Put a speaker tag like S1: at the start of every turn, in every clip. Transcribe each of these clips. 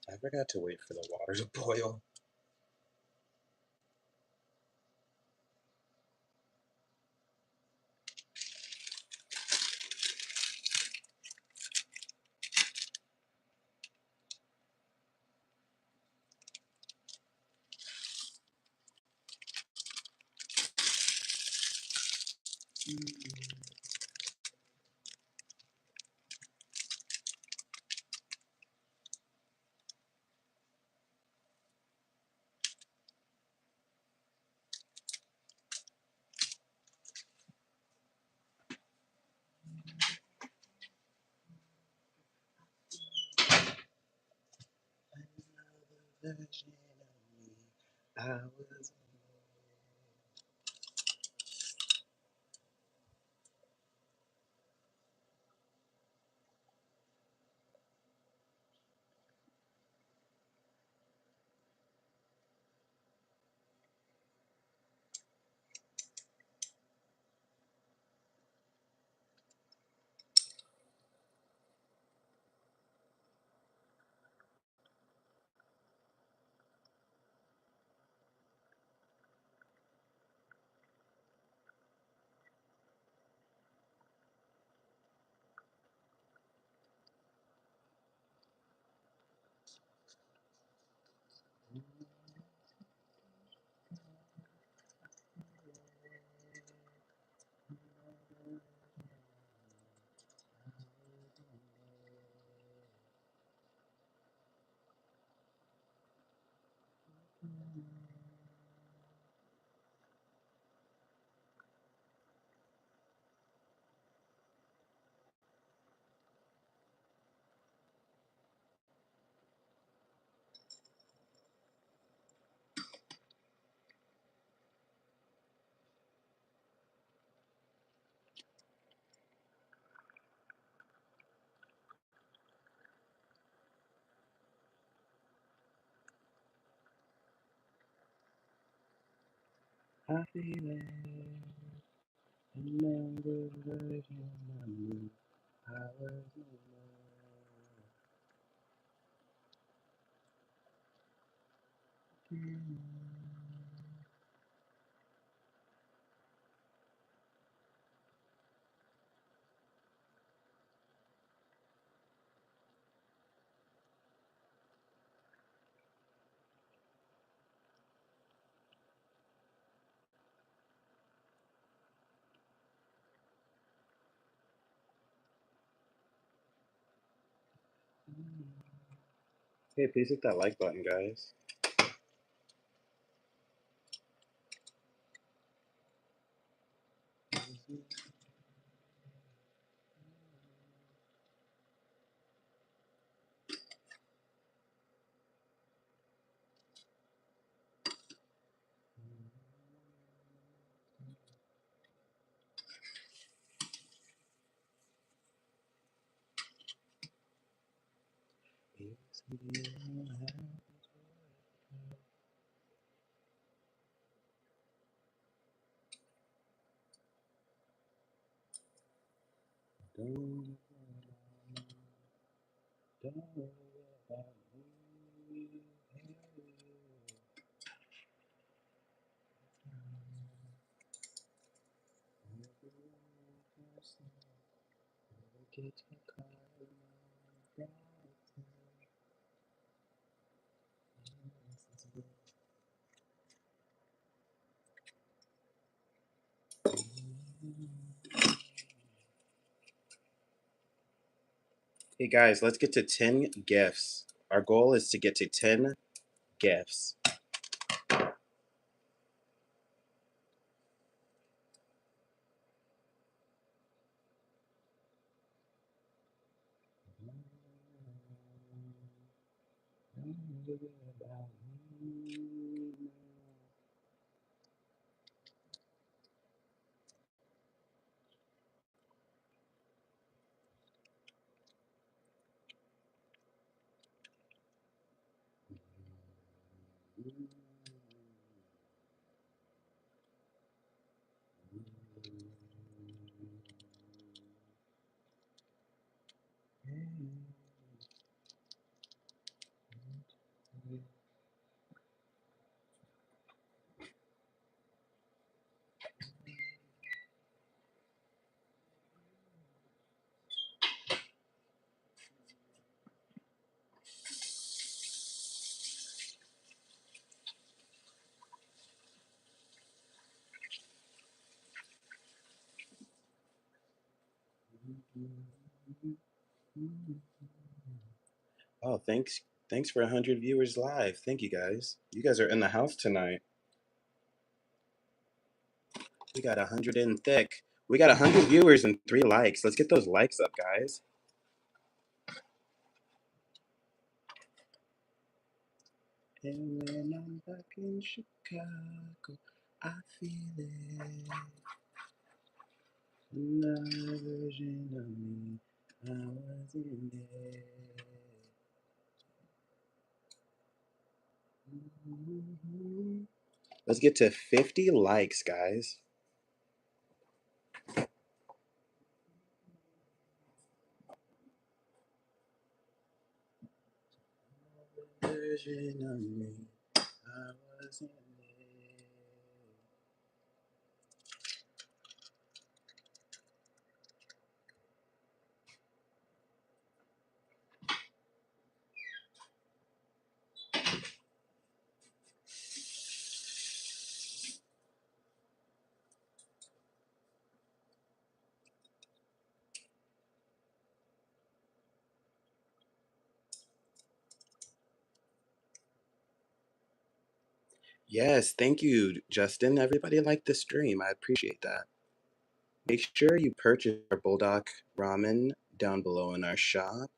S1: I forgot to wait for the water to boil. Another version of me. I was I feel it. Another version of me. I was Hey, please hit that like button, guys. Don't worry about me. Hey guys, let's get to 10 gifts. Our goal is to get to 10 gifts. Oh, thanks for 100 viewers live. Thank you guys. You guys are in the house tonight. We got 100 in thick. We got 100 viewers and 3 likes. Let's get those likes up, guys. And when I'm back in Chicago, I feel it. Another version of me. I was in there. Let's get to 50 likes, guys. Version of me. I was in there. Yes, thank you, Justin. Everybody liked the stream. I appreciate that. Make sure you purchase our Buldak Ramen down below in our shop.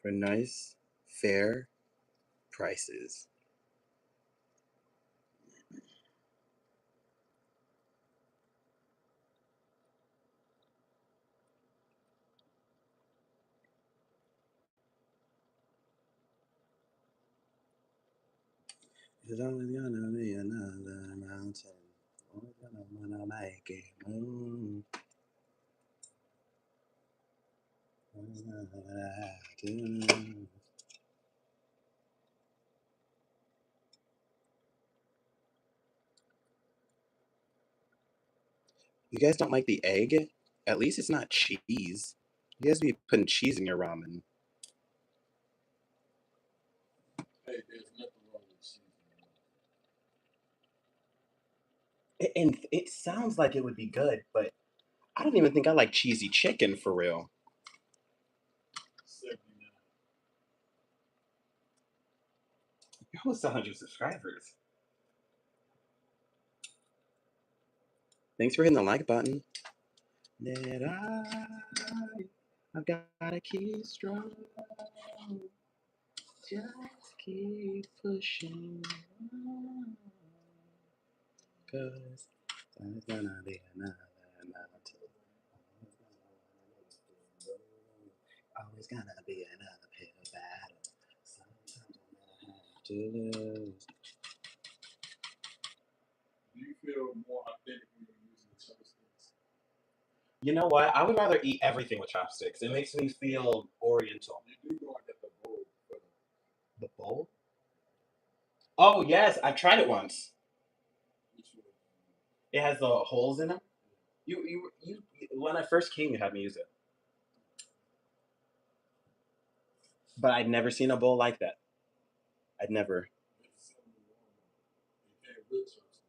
S1: For nice, fair prices. There's always gonna be another mountain. Always gonna wanna make it move. You guys don't like the egg? At least it's not cheese. You guys be putting cheese in your ramen.
S2: Hey, there's nothing wrong with cheese.
S1: And it sounds like it would be good, but I don't even think I like cheesy chicken for real.
S2: 79.
S1: You're almost 100 subscribers. Thanks for hitting the like button. I've got to keep strong. Just keep pushing. Cause there's gonna be another mountain. Always gonna be another pill battle. Sometimes I'm gonna have to lose.
S2: Do you feel more authentic when you're using the chopsticks?
S1: You know what? I would rather eat everything with chopsticks. It makes me feel oriental.
S2: You do go and get the bowl.
S1: The bowl? Oh yes, I've tried it once.
S2: Which one?
S1: It has the holes in them. You when I first came, you had me use it, but I'd never seen a bowl like that. I'd never.
S2: It's something wrong. It came with chopsticks.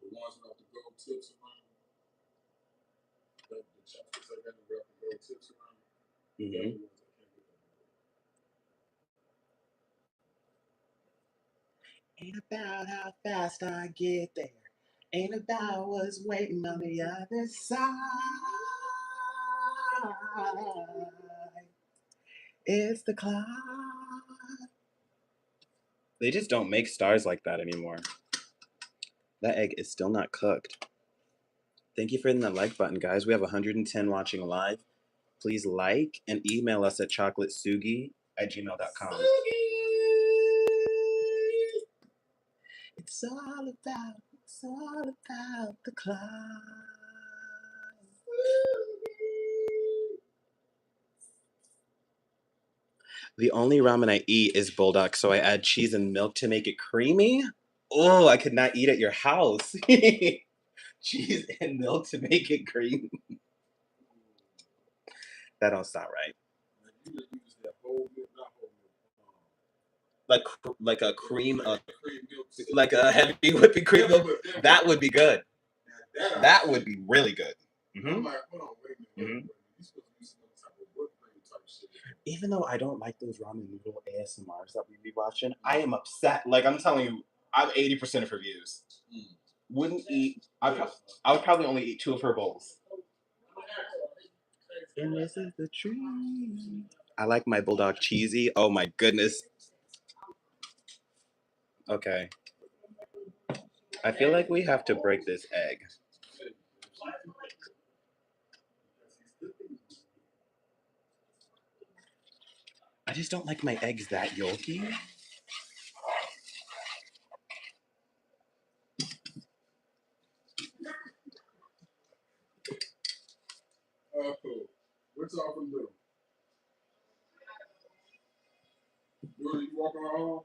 S2: The ones without the gold tips around. The chopsticks I got without the gold tips around. They're the ones that came with the bowl.
S1: Ain't about how fast I get there. Ain't about what's waiting on the other side. It's the clock. They just don't make stars like that anymore. That egg is still not cooked. Thank you for hitting that like button, guys. We have 110 watching live. Please like and email us at ChocolateSugi@gmail.com. It's all about the cloud. The only ramen I eat is Buldak, so I add cheese and milk to make it creamy. Oh, I could not eat at your house. Cheese and milk to make it creamy. That don't sound right.
S2: Like you just use that whole milk, not whole milk.
S1: like a cream,
S2: cream milk.
S1: like a heavy whipping cream milk. That would be good. That would be really good.
S2: I'm like, hold on, wait a minute. You supposed to use some other type of whipped cream type shit.
S1: Even though I don't like those ramen noodle ASMRs that we be watching, I am upset. Like I'm telling you, I'm 80% of her views. Wouldn't eat. I would probably only eat 2 of her bowls. And this is the tree. I like my bulldog cheesy. Oh my goodness. Okay. I feel like we have to break this egg. I just don't like my eggs that yolky.
S2: Cool. What's all from do? You walking around?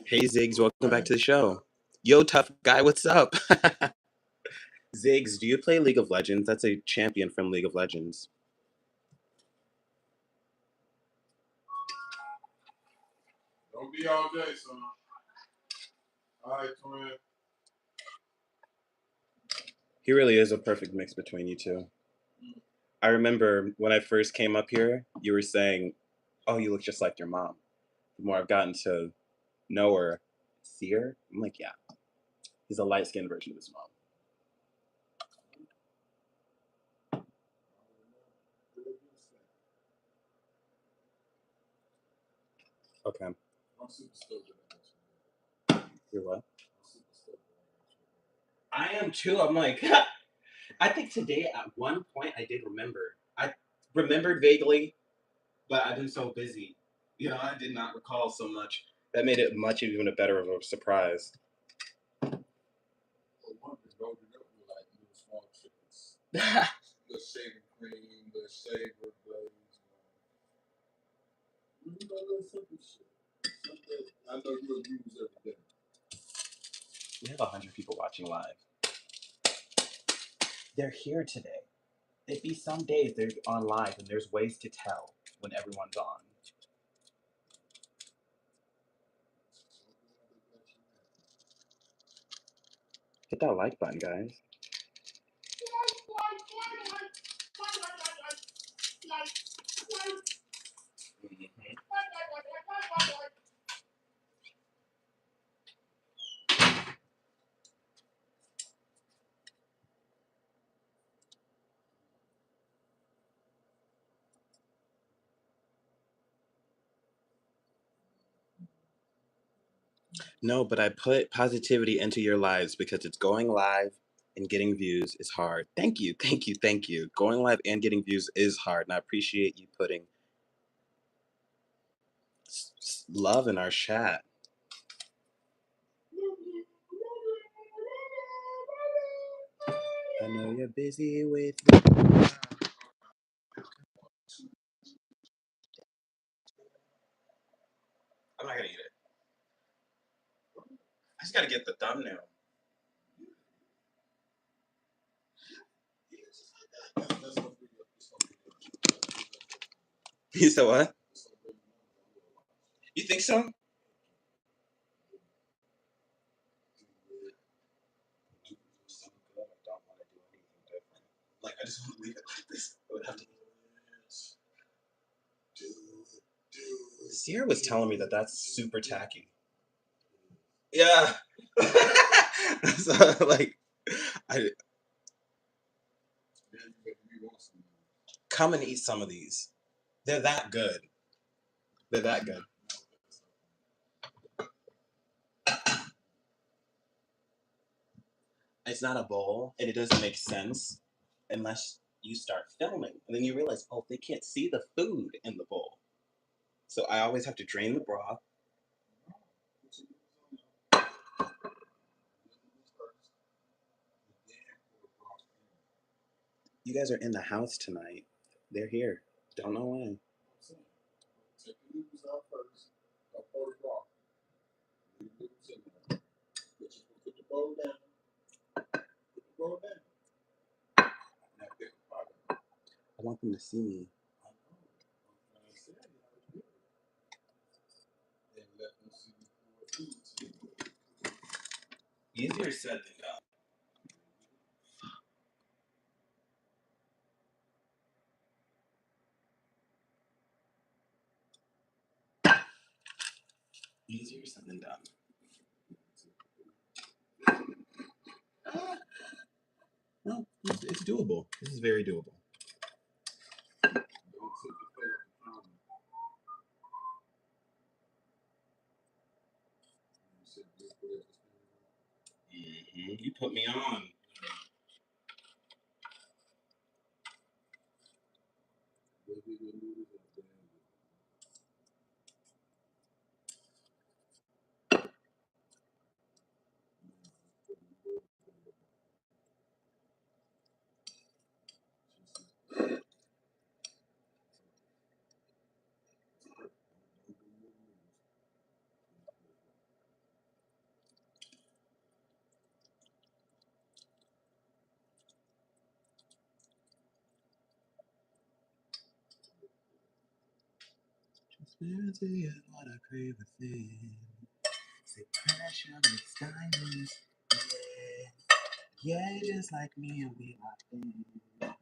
S1: Hey Ziggs, welcome back to the show. Yo, tough guy, what's up? Ziggs, do you play League of Legends? That's a champion from League of Legends.
S2: Don't be all day, son. All right, twin.
S1: He really is a perfect mix between you two. I remember when I first came up here, you were saying, oh, you look just like your mom. The more I've gotten to know her, see her, I'm like, yeah. He's a light-skinned version of his mom. Okay. You're what? I am too. I'm like, I think today at one point I did remember. I remembered vaguely, but I've been so busy. You know, I did not recall so much. That made it much even a better of a surprise.
S2: The shaving cream, the shaver blades. You know that simple shit. I know you'll use every day.
S1: We have 100 people watching live. They're here today. It'd be some days they're on live and there's ways to tell when everyone's on. Hit that like button, guys. No, but I put positivity into your lives because it's going live and getting views is hard. Thank you, thank you, thank you. Going live and getting views is hard, and I appreciate you putting love in our chat. I know you're busy with me. I'm not gonna eat it. I just gotta get the thumbnail. You said what? You think so? Like, I just want to leave it like this. I would have to. Sierra was telling me that that's super tacky. Yeah. So, like, I come and eat some of these. They're that good. They're that good. It's not a bowl, and it doesn't make sense unless you start filming. And then you realize, oh, they can't see the food in the bowl. So I always have to drain the broth. You guys are in the house tonight. They're here. Don't know when.
S2: Take the noodles out first. I'll pour the broth. Leave the noodles in there. Put the bowl down. Put the bowl down. Now pick a pot up.
S1: I want them to see me. Easier said than done. Easier said than done. Well, it's doable. This is very doable.
S2: Don't take the plate off the counter. You said just put it at the
S1: You put me on.
S2: Baby, the noodles are damn good.
S1: Transparency is what I crave within. Say pressure makes diamonds. Yeah, yeah, just like me and we locked in.